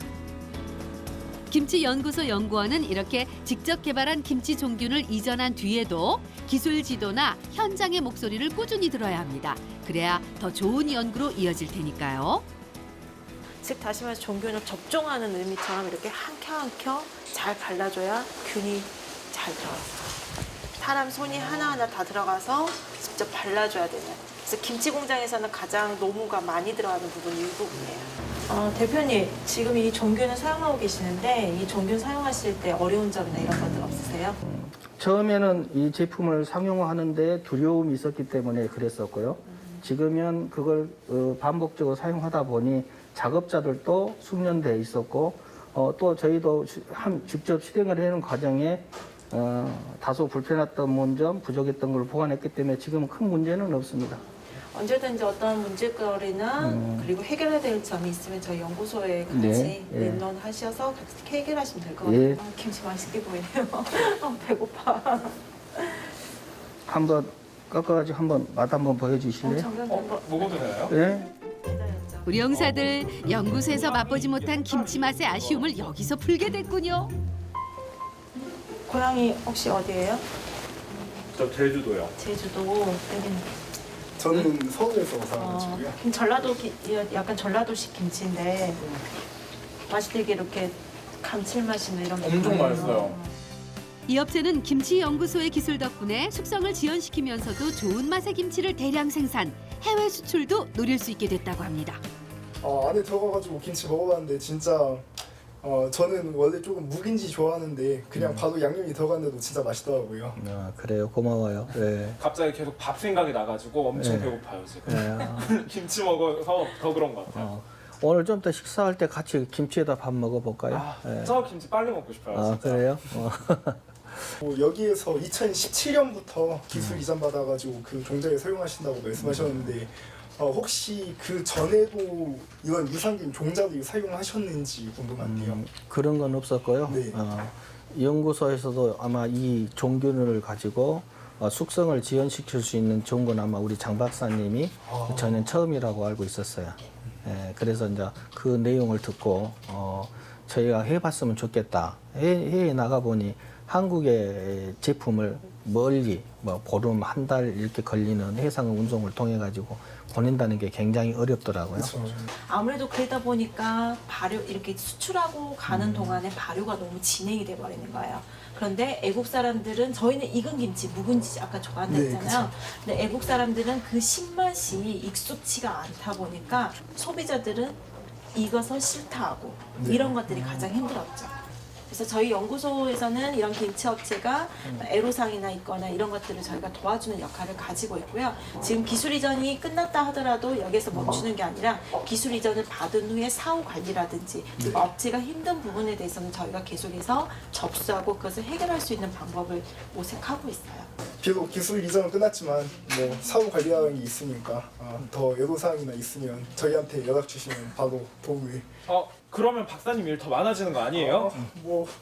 김치 연구소 연구원은 이렇게 직접 개발한 김치 종균을 이전한 뒤에도 기술 지도나 현장의 목소리를 꾸준히 들어야 합니다. 그래야 더 좋은 연구로 이어질 테니까요. 즉 다시 말해서 종균을 접종하는 의미처럼 이렇게 한 켜 한 켜 잘 발라줘야 균이 잘 들어가요. 사람 손이 하나하나 다 들어가서 직접 발라줘야 되는. 그래서 김치 공장에서는 가장 노무가 많이 들어가는 부분이 이 부분이에요. 대표님, 지금 이 종균을 사용하고 계시는데 이 종균 사용하실 때 어려운 점이나 이런 것들 없으세요? 처음에는 이 제품을 상용화하는데 두려움이 있었기 때문에 그랬었고요. 지금은 그걸 반복적으로 사용하다 보니 작업자들도 숙련돼 있었고 또 저희도 직접 실행을 하는 과정에 다소 불편했던 문점, 부족했던 걸 보완했기 때문에 지금은 큰 문제는 없습니다. 언제든지 어떤 문제거리나 그리고 해결해야 될 점이 있으면 저희 연구소에 같이联络하셔서 같이 해결하시면 될 것 같아요. 예. 김치 맛있게 보이네요. 배고파. 한번 깎아가지고 한번 맛 한번 보여주실래요? 먹어도 되나요? 네. 기다렸죠. 우리 영사들 연구소에서 맛보지 못한 김치 맛의 아쉬움을 여기서 풀게 됐군요. 고향이 혹시 어디예요? 저 제주도요. 제주도. 여기는 저는 서울에서 살아가지고요. 그럼 약간 전라도식 김치인데 맛이 되게 이렇게 감칠맛이나 이런 게 엄청 있나요? 맛있어요. 이 업체는 김치 연구소의 기술 덕분에 숙성을 지연시키면서도 좋은 맛의 김치를 대량 생산, 해외 수출도 노릴 수 있게 됐다고 합니다. 안에 들어가가지고 김치 먹어봤는데 진짜 저는 원래 조금 묵은지 좋아하는데 그냥 바로 양념이 들어갔는데도 진짜 맛있더라고요. 아, 그래요. 고마워요. 네. 갑자기 계속 밥 생각이 나가지고 엄청 네. 배고파요 지금. 네. 김치 먹어서 더 그런 것 같아요. 오늘 좀 이따 식사할 때 같이 김치에다 밥 먹어볼까요? 네. 저 김치 빨리 먹고 싶어요. 아, 진짜. 그래요? 여기에서 2017년부터 기술 이전 받아가지고 그 종자에 사용하신다고 말씀하셨는데 혹시 그 전에도 이런 유산균 종자를 사용하셨는지 궁금한데요. 그런 건 없었고요. 네. 연구소에서도 아마 이 종균을 가지고 숙성을 지연시킬 수 있는 좋은 건 아마 우리 장 박사님이 저는 처음이라고 알고 있었어요. 예, 그래서 이제 그 내용을 듣고 저희가 해봤으면 좋겠다. 해외에 나가보니 한국의 제품을 멀리 뭐 보름, 한 달 이렇게 걸리는 해상 운송을 통해 가지고 보낸다는 게 굉장히 어렵더라고요. 아무래도 그러다 보니까 발효 이렇게 수출하고 가는 동안에 발효가 너무 진행이 돼 버리는 거예요. 그런데 애국 사람들은 저희는 익은 김치, 묵은지 아까 좋아한다 했잖아요. 근데 애국 사람들은 그 신맛이 익숙치가 않다 보니까 소비자들은 익어서 싫다하고 이런 것들이 가장 힘들었죠. 그래서 저희 연구소에서는 이런 김치 업체가 애로사항이나 있거나 이런 것들을 저희가 도와주는 역할을 가지고 있고요. 지금 기술 이전이 끝났다 하더라도 여기서 멈추는 게 아니라 기술 이전을 받은 후에 사후 관리라든지 업체가 힘든 부분에 대해서는 저희가 계속해서 접수하고 그것을 해결할 수 있는 방법을 모색하고 있어요. 비록 기술 이전은 끝났지만 뭐 사후 관리라는 게 있으니까 더 애로사항이나 있으면 저희한테 연락 주시면 바로 도움을. 그러면 박사님 일 더 많아지는 거 아니에요?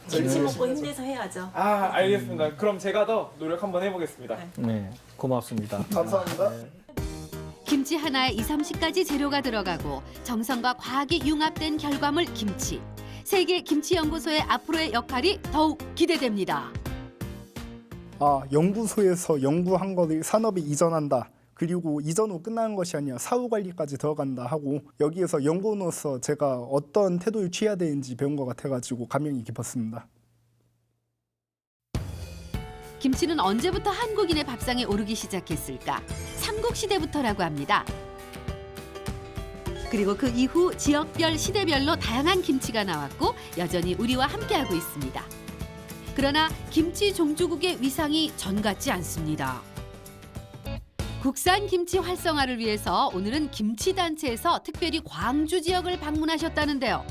김치 먹고 힘내서 해야죠. 알겠습니다. 그럼 제가 더 노력 한번 해보겠습니다. 네, 고맙습니다. 감사합니다. 김치 하나에 2, 30가지 재료가 들어가고 정성과 과학이 융합된 결과물 김치. 세계 김치연구소의 앞으로의 역할이 더욱 기대됩니다. 연구소에서 연구한 거를 산업에 이전한다. 그리고 이전 후 끝나는 것이 아니라 사후 관리까지 들어간다 하고 여기에서 연구원으로서 제가 어떤 태도를 취해야 되는지 배운 것 같아가지고 감명이 깊었습니다. 김치는 언제부터 한국인의 밥상에 오르기 시작했을까? 삼국시대부터라고 합니다. 그리고 그 이후 지역별, 시대별로 다양한 김치가 나왔고 여전히 우리와 함께하고 있습니다. 그러나 김치 종주국의 위상이 전 같지 않습니다. 국산 김치 활성화를 위해서 오늘은 김치단체에서 특별히 광주 지역을 방문하셨다는데요.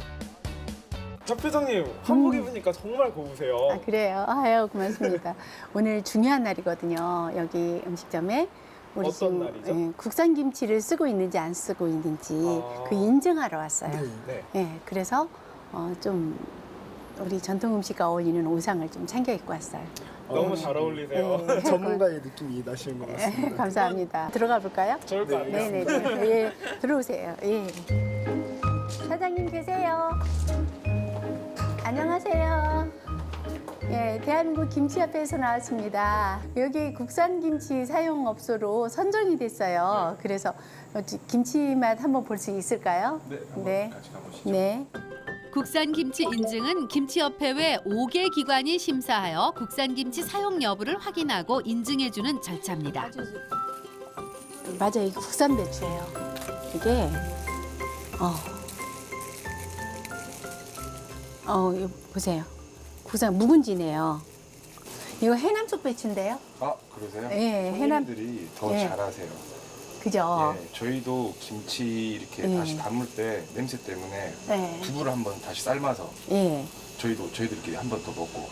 저 표정님 한복 입으니까 정말 고우세요. 그래요? 아유, 고맙습니다. 오늘 중요한 날이거든요. 여기 음식점에. 우리 어떤 지금, 날이죠? 국산 김치를 쓰고 있는지 안 쓰고 있는지 그 인증하러 왔어요. 네. 그래서 좀 우리 전통 음식과 어울리는 의상을 좀 챙겨 입고 왔어요. 너무 잘 어울리세요. 전문가의 느낌이 나시는 것 같습니다. 감사합니다. 들어가 볼까요? 좋을 것 같아요. 네네. 예, 들어오세요. 예. 사장님 계세요. 안녕하세요. 예, 대한민국 김치협회에서 나왔습니다. 여기 국산 김치 사용업소로 선정이 됐어요. 그래서 김치 맛 한번 볼 수 있을까요? 네, 같이 가보시죠. 네. 국산 김치 인증은 김치협회 외 5개 기관이 심사하여 국산 김치 사용 여부를 확인하고 인증해주는 절차입니다. 맞아요. 이게 국산 배추예요. 이게 이거 보세요. 국산 묵은지네요. 이거 해남 쪽 배추인데요. 그러세요? 네, 해남- 손님들이 더 네. 잘하세요. 그죠? 저희도 김치 이렇게 네. 다시 담을 때 냄새 때문에 네. 두부를 한번 다시 삶아서 예. 저희들끼리 한 번 더 먹고.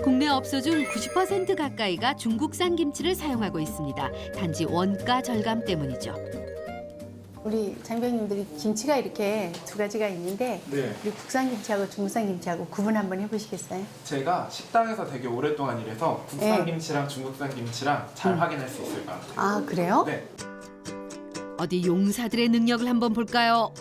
국내 업소 중 90% 가까이가 중국산 김치를 사용하고 있습니다. 단지 원가 절감 때문이죠. 우리 장병님들이 김치가 이렇게 두 가지가 있는데 네. 우리 국산 김치하고 중국산 김치하고 구분 한번 해보시겠어요? 제가 식당에서 되게 오랫동안 일해서 국산 네. 김치랑 중국산 김치랑 잘 확인할 수 있을 것 같아요. 아, 그래요? 네. 어디 용사들의 능력을 한번 볼까요?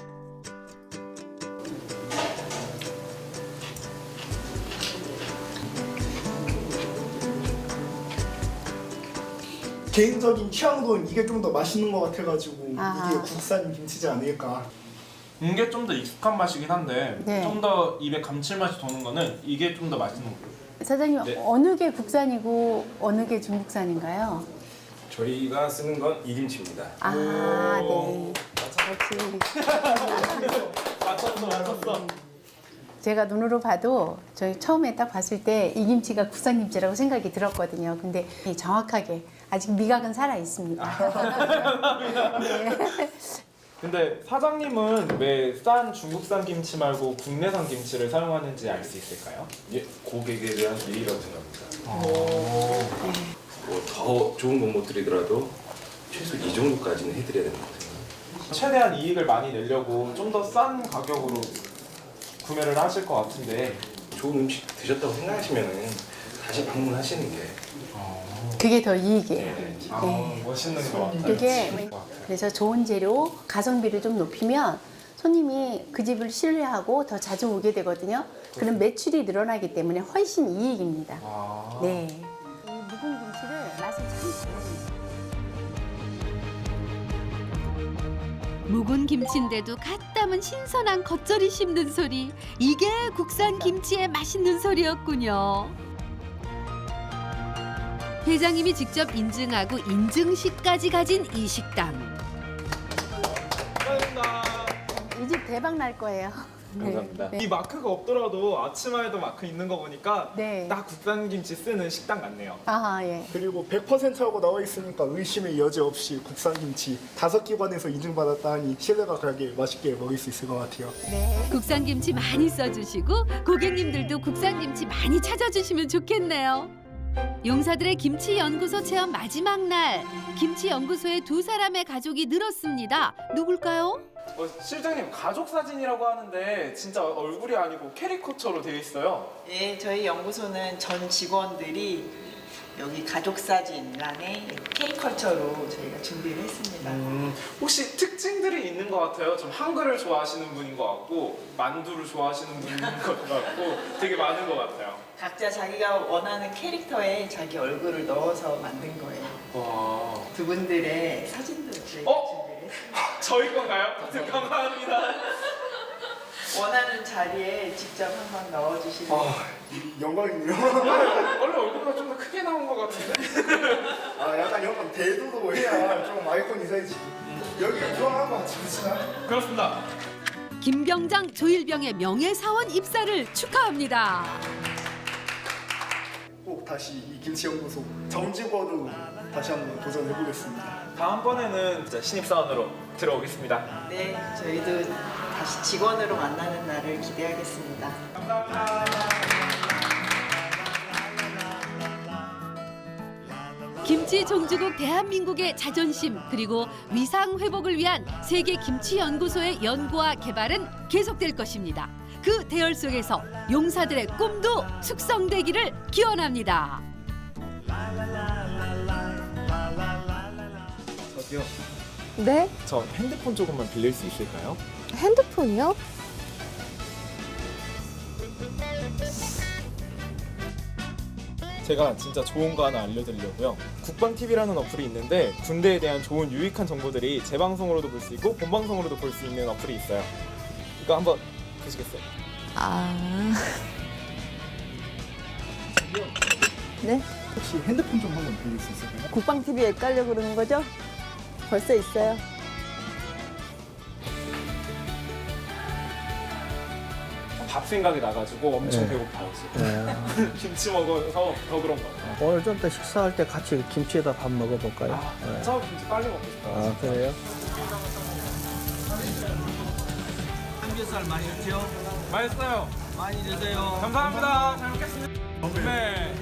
개인적인 취향은 이게 좀 더 맛있는 것 같아가지고 아하. 이게 국산 김치지 않을까. 이게 좀 더 익숙한 맛이긴 한데 네. 좀 더 입에 감칠맛이 도는 거는 이게 좀 더 맛있는 거예요. 사장님 네. 어느 게 국산이고 어느 게 중국산인가요? 저희가 쓰는 건 이김치입니다. 아, 네. 맞췄어. 제가 눈으로 봐도 저희 처음에 딱 봤을 때 이 김치가 국산 김치라고 생각이 들었거든요. 근데 정확하게 아직 미각은 살아 있습니다. 네. 근데 사장님은 왜 싼 중국산 김치 말고 국내산 김치를 사용하는지 알 수 있을까요? 예, 고객에 대한 예의라고 생각합니다. 뭐 더 좋은 건 못 드리더라도 최소 이 정도까지는 해드려야 되는 것 같아요. 최대한 이익을 많이 내려고 좀 더 싼 가격으로 구매를 하실 것 같은데 좋은 음식 드셨다고 생각하시면은 다시 방문하시는 게 그게 더 이익이에요. 네. 멋있는 것 같아요. 그게 그래서 좋은 재료, 가성비를 좀 높이면 손님이 그 집을 신뢰하고 더 자주 오게 되거든요. 그럼 매출이 늘어나기 때문에 훨씬 이익입니다. 네. 이 묵은 김치를 맛을 참 잘합니다. 묵은 김치인데도 갓 담은 신선한 겉절이 씹는 소리. 이게 국산 김치의 맛있는 소리였군요. 회장님이 직접 인증하고 인증식까지 가진 이 식당. 이 집 대박 날 거예요. 감사합니다. 네. 이 마크가 없더라도 아침마에도 마크 있는 거 보니까 네. 딱 국산 김치 쓰는 식당 같네요. 아하, 예. 그리고 100%라고 나와 있으니까 의심의 여지 없이 국산 김치 5기관에서 인증받았다 하니 신뢰가 가게 맛있게 먹을 수 있을 것 같아요. 네. 국산 김치 많이 써주시고 고객님들도 국산 김치 많이 찾아주시면 좋겠네요. 용사들의 김치 연구소 체험 마지막 날, 김치 연구소에 2사람의 가족이 늘었습니다. 누굴까요? 실장님 가족 사진이라고 하는데 진짜 얼굴이 아니고 캐리커처로 되어 있어요. 예, 저희 연구소는 전 직원들이 여기 가족사진란에 캐리컬처로 저희가 준비를 했습니다. 혹시 특징들이 있는 것 같아요. 좀 한글을 좋아하시는 분인 것 같고 만두를 좋아하시는 분인 것 같고 되게 많은 것 같아요. 각자 자기가 원하는 캐릭터에 자기 얼굴을 넣어서 만든 거예요. 와. 두 분들의 사진도 저희가 준비를 했습니다. 저희 건가요? 감사합니다. 원하는 자리에 직접 한번 넣어주시면 영광이네요. 원래 얼굴보다 좀 더 크게 나온 것 같은데. 아 약간 영광 대두도 해야 좀 아이콘이 세지. 여기 좋아하는 거 같이 그렇습니다. 김병장, 조일병의 명예사원 입사를 축하합니다. 꼭 다시 이 김치연구소 정직원으로 다시 한번 도전해 보겠습니다. 다음번에는 진짜 신입사원으로 들어오겠습니다. 네, 저희도 다시 직원으로 만나는 날을 기대하겠습니다. 김치 종주국 대한민국의 자존심 그리고 위상 회복을 위한 세계 김치 연구소의 연구와 개발은 계속될 것입니다. 그 대열 속에서 용사들의 꿈도 숙성되기를 기원합니다. 저기요. 네? 저 핸드폰 조금만 빌릴 수 있을까요? 핸드폰이요? 제가 진짜 좋은 거 하나 알려드리려고요. 국방TV라는 어플이 있는데 군대에 대한 좋은 유익한 정보들이 재방송으로도 볼 수 있고 본방송으로도 볼 수 있는 어플이 있어요. 이거 한번 보시겠어요? 네? 혹시 핸드폰 좀 한번 빌릴 수 있을까요? 국방TV 헷갈려 그러는 거죠? 벌써 있어요. 밥 생각이 나가지고 엄청 네. 배고파요 지금. 김치 먹어서 더 그런 거 같아요. 오늘 좀 더 식사할 때 같이 김치에다 밥 먹어볼까요? 네. 저 김치 빨리 먹고 싶어요. 아, 그래요? 삼겹살 맛있죠? 맛있어요. 많이 드세요. 감사합니다. 잘 먹겠습니다. 네.